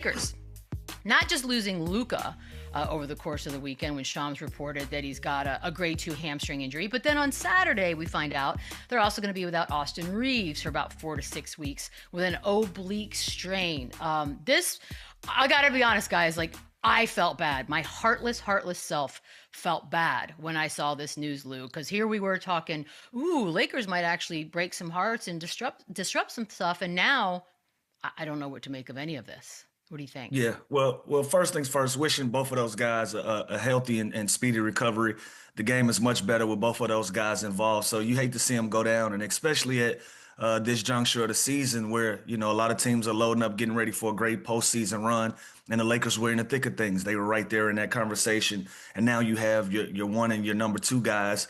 Lakers not just losing Luka over the course of the weekend when Shams reported that he's got a grade 2 hamstring injury, but then on Saturday we find out they're also going to be without Austin Reaves for about 4 to 6 weeks with an oblique strain. I gotta be honest, guys, like, I felt bad. My heartless self felt bad when I saw this news, Lou, because here we were talking, Lakers might actually break some hearts and disrupt some stuff, and now I don't know what to make of any of this. What do you think? Yeah, well. First things first. Wishing both of those guys a healthy and speedy recovery. The game is much better with both of those guys involved. So you hate to see them go down, and especially at this juncture of the season, where a lot of teams are loading up, getting ready for a great postseason run, and the Lakers were in the thick of things. They were right there in that conversation, and now you have your one and your number two guys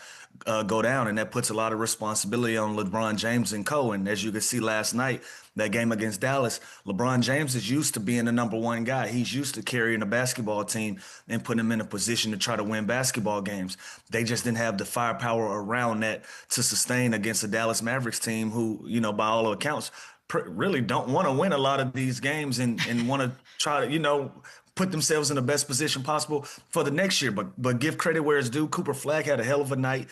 go down, and that puts a lot of responsibility on LeBron James and co. And as you could see last night, that game against Dallas, LeBron James is used to being the number one guy. He's used to carrying a basketball team and putting them in a position to try to win basketball games. They just didn't have the firepower around that to sustain against the Dallas Mavericks team who, by all accounts, really don't want to win a lot of these games and want to try to, put themselves in the best position possible for the next year. But give credit where it's due. Cooper Flag had a hell of a night.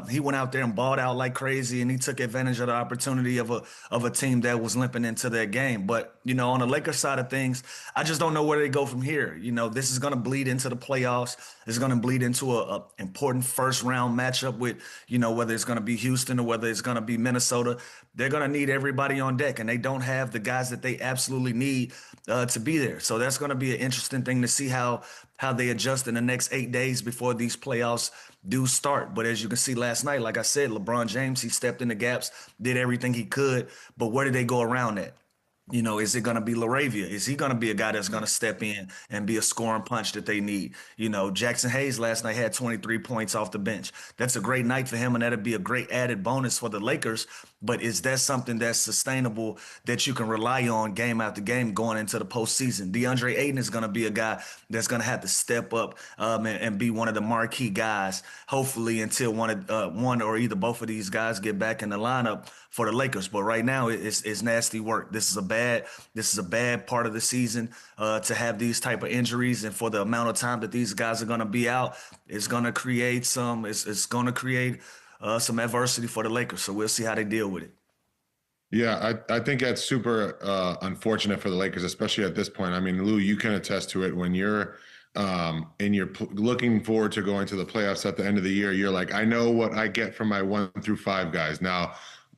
He went out there and balled out like crazy, and he took advantage of the opportunity of a team that was limping into that game. But on the Lakers side of things, I just don't know where they go from here. This is going to bleed into the playoffs. It's going to bleed into a important first round matchup with whether it's going to be Houston or whether it's going to be Minnesota. They're going to need everybody on deck, and they don't have the guys that they absolutely need to be there. So that's going to be an interesting thing to see how they adjust in the next 8 days before these playoffs do start. But as you can see last night, like I said, LeBron James, he stepped in the gaps, did everything he could. But where did they go around that? Is it going to be Laravia? Is he going to be a guy that's going to step in and be a scoring punch that they need? Jackson Hayes last night had 23 points off the bench. That's a great night for him, and that'd be a great added bonus for the Lakers. But is that something that's sustainable that you can rely on game after game going into the postseason? DeAndre Ayton is going to be a guy that's going to have to step up and be one of the marquee guys, hopefully until one or either both of these guys get back in the lineup for the Lakers. But right now, it's nasty work. This is a bad part of the season to have these type of injuries, and for the amount of time that these guys are going to be out, it's going to create some adversity for the Lakers. So we'll see how they deal with it. Yeah, I think that's super unfortunate for the Lakers, especially at this point. I mean, Lou, you can attest to it when you're looking forward to going to the playoffs at the end of the year. You're like, I know what I get from my 1 through 5 guys. Now,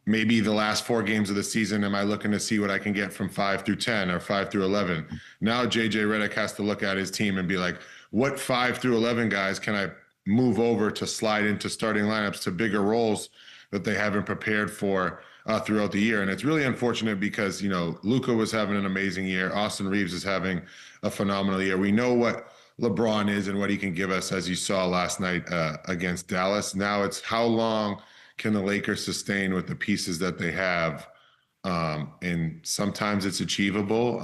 maybe the last 4 games of the season, am I looking to see what I can get from 5 through 10 or 5 through 11? Now JJ Redick has to look at his team and be like, what 5 through 11 guys can I move over to slide into starting lineups to bigger roles that they haven't prepared for throughout the year? And it's really unfortunate because, Luka was having an amazing year. Austin Reaves is having a phenomenal year. We know what LeBron is and what he can give us, as you saw last night against Dallas. Now it's how long can the Lakers sustain with the pieces that they have? And sometimes it's achievable.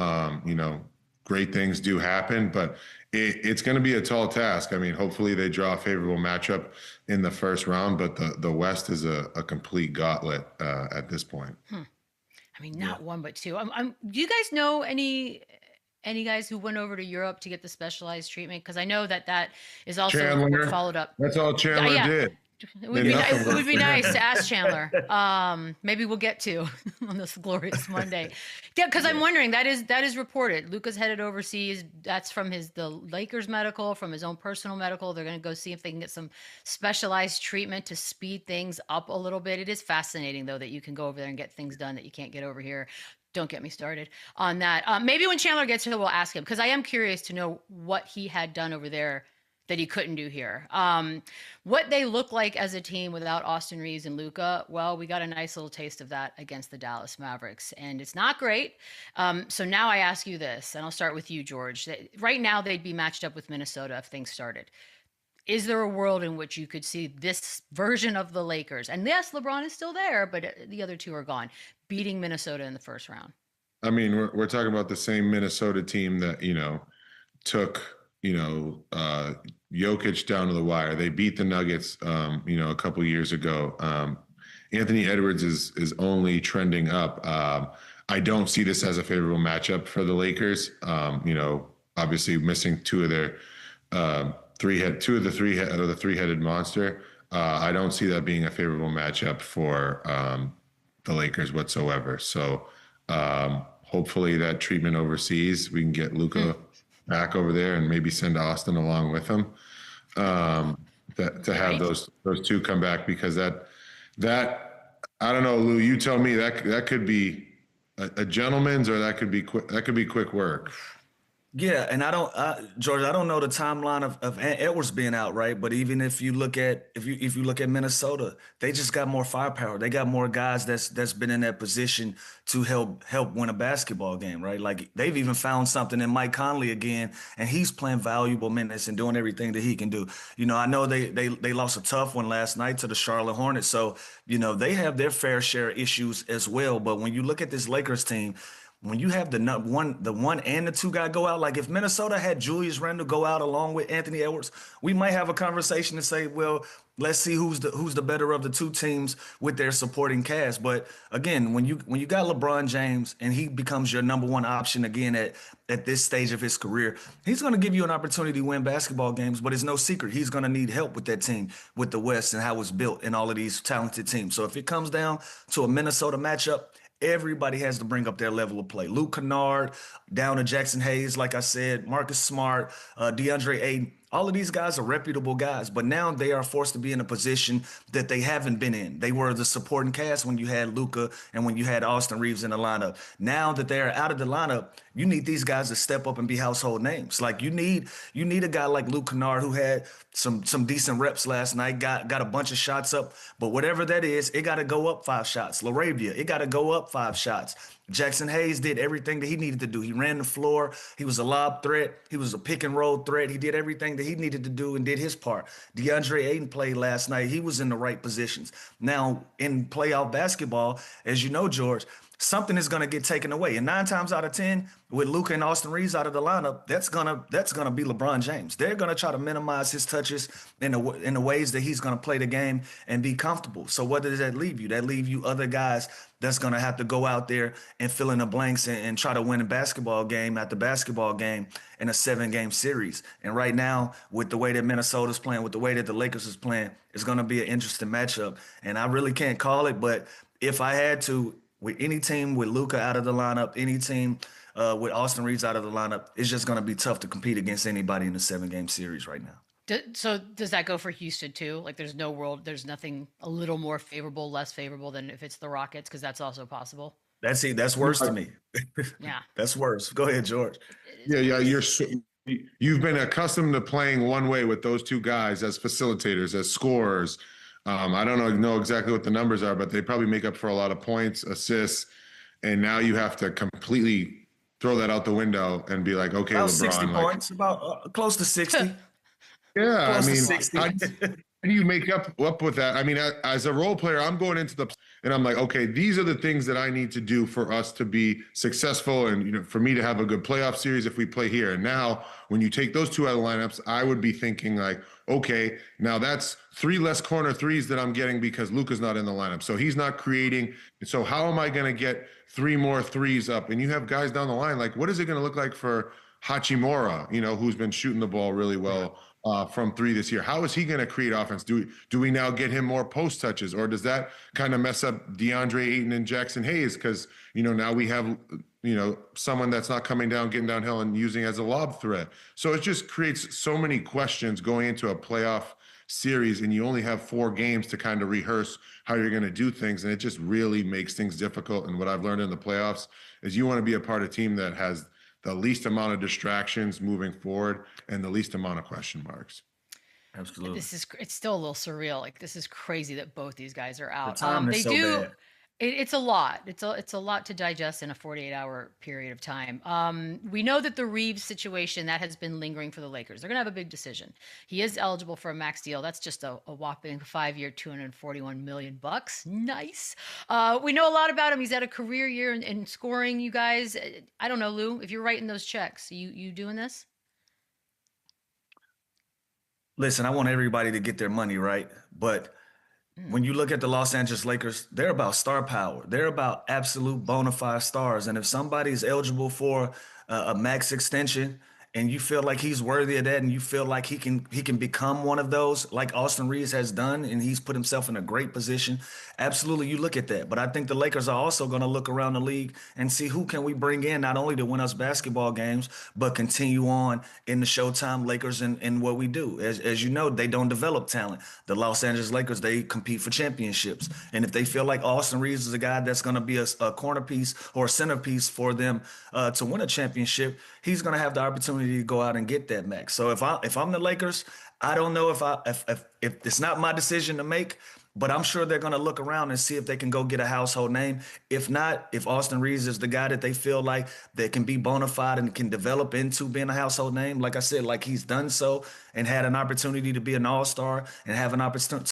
Great things do happen, but it's going to be a tall task. I mean, hopefully they draw a favorable matchup in the first round, but the West is a complete gauntlet at this point. I mean, not one, but two. Do you guys know any guys who went over to Europe to get the specialized treatment? Because I know that is also Chandler, followed up. That's all Chandler did. It would be nice to ask Chandler. Maybe we'll get to on this glorious Monday. Yeah, because I'm wondering, that is reported. Luka's headed overseas. That's from the Lakers medical, from his own personal medical. They're going to go see if they can get some specialized treatment to speed things up a little bit. It is fascinating, though, that you can go over there and get things done that you can't get over here. Don't get me started on that. Maybe when Chandler gets here, we'll ask him, because I am curious to know what he had done over there that he couldn't do here. What they look like as a team without Austin Reaves and Luka, well, we got a nice little taste of that against the Dallas Mavericks, and it's not great. So now I ask you this, and I'll start with you, George. Right now, they'd be matched up with Minnesota if things started. Is there a world in which you could see this version of the Lakers? And yes, LeBron is still there, but the other two are gone, beating Minnesota in the first round. I mean, we're talking about the same Minnesota team that, took, Jokic down to the wire. They beat the Nuggets, a couple years ago. Anthony Edwards is only trending up. I don't see this as a favorable matchup for the Lakers. Obviously missing two of their two of the three-headed monster. I don't see that being a favorable matchup for the Lakers whatsoever. So hopefully that treatment overseas, we can get Hmm. Luka back over there and maybe send Austin along with him. To have Right. those two come back, because that I don't know, Lou. You tell me, that could be a gentleman's, or that could be quick work. Yeah, and George, I don't know the timeline of Edwards being out, right? But even if you look at if you look at Minnesota, they just got more firepower. They got more guys that's been in that position to help win a basketball game, right? Like they've even found something in Mike Conley again, and he's playing valuable minutes and doing everything that he can do. I know they lost a tough one last night to the Charlotte Hornets, so they have their fair share of issues as well. But when you look at this Lakers team, when you have the one and the two guy go out, like if Minnesota had Julius Randle go out along with Anthony Edwards, we might have a conversation and say, well, let's see who's the better of the two teams with their supporting cast. But again, when you got LeBron James and he becomes your number one option again at this stage of his career, he's going to give you an opportunity to win basketball games. But it's no secret he's going to need help with that team, with the West and how it's built and all of these talented teams. So if it comes down to a Minnesota matchup, everybody has to bring up their level of play. Luke Kennard, down to Jackson Hayes, like I said, Marcus Smart, DeAndre Ayton. All of these guys are reputable guys, but now they are forced to be in a position that they haven't been in. They were the supporting cast when you had Luka and when you had Austin Reaves in the lineup. Now that they're out of the lineup, you need these guys to step up and be household names. Like you need a guy like Luke Kennard who had some decent reps last night, got a bunch of shots up, but whatever that is, it got to go up 5 shots. LaRavia, it got to go up 5 shots. Jackson Hayes did everything that he needed to do. He ran the floor. He was a lob threat. He was a pick and roll threat. He did everything that he needed to do and did his part. DeAndre Ayton played last night. He was in the right positions. Now, in playoff basketball, as you know, George, something is going to get taken away. And 9 times out of 10, with Luka and Austin Reeves out of the lineup, that's gonna be LeBron James. They're gonna try to minimize his touches in the ways that he's gonna play the game and be comfortable. So what does that leave you? That leave you other guys that's gonna have to go out there and fill in the blanks and try to win a basketball game after basketball game in a 7-game series. And right now, with the way that Minnesota's playing, with the way that the Lakers is playing, it's gonna be an interesting matchup. And I really can't call it, but if I had to, with any team with Luka out of the lineup, any team with Austin Reeves out of the lineup, it's just going to be tough to compete against anybody in the 7-game series right now. So does that go for Houston too? Like there's nothing a little more favorable, less favorable than if it's the Rockets, because that's also possible. That's worse to me. Yeah. That's worse. Go ahead, George. It is Yeah, yeah, worse. you've been accustomed to playing one way with those two guys as facilitators, as scorers. I don't know exactly what the numbers are, but they probably make up for a lot of points, assists, and now you have to completely throw that out the window and be like, okay, About 60 LeBron, like, points, about close to 60. yeah, I Close to mean, That's a lot of 60. how points. do you make up with that? I mean, as a role player, I'm going into the and I'm like, okay, these are the things that I need to do for us to be successful, and for me to have a good playoff series if we play here. And now, when you take those two out of the lineups, I would be thinking like, okay, now that's 3 less corner threes that I'm getting because Luka's not in the lineup, so he's not creating. So how am I going to get 3 more threes up? And you have guys down the line, like, what is it going to look like for Hachimura, who's been shooting the ball really well from three this year? How is he going to create offense? Do we now get him more post touches, or does that kind of mess up DeAndre Ayton and Jackson Hayes? Because now we have someone that's not coming down, getting downhill, and using as a lob threat. So it just creates so many questions going into a playoff series, and you only have 4 games to kind of rehearse how you're going to do things, and it just really makes things difficult. And what I've learned in the playoffs is you want to be a part of a team that has the least amount of distractions moving forward and the least amount of question marks. Absolutely. It's still a little surreal. Like this is crazy that both these guys are The out. timing is They so do. bad. It's a lot. It's a lot to digest in a 48-hour period of time. We know that the Reeves situation that has been lingering for the Lakers. They're gonna have a big decision. He is eligible for a max deal. That's just a whopping 5-year, 241 million bucks. Nice. We know a lot about him. He's had a career year in scoring. You guys, I don't know, Lou, if you're writing those checks, you doing this? Listen, I want everybody to get their money right, but when you look at the Los Angeles Lakers, they're about star power. They're about absolute bona fide stars. And if somebody is eligible for a max extension and you feel like he's worthy of that and you feel like he can become one of those like Austin Reeves has done and he's put himself in a great position, absolutely you look at that. But I think the Lakers are also going to look around the league and see who can we bring in not only to win us basketball games, but continue on in the Showtime Lakers and what we do. As you know, they don't develop talent. The Los Angeles Lakers, they compete for championships. And if they feel like Austin Reeves is a guy that's going to be a corner piece or a centerpiece for them to win a championship, he's going to have the opportunity to go out and get that max. So if I'm the Lakers, I don't know if it's not my decision to make, but I'm sure they're going to look around and see if they can go get a household name. If not, if Austin Reeves is the guy that they feel like that can be bona fide and can develop into being a household name, like I said, like he's done so and had an opportunity to be an all-star and have an opportunity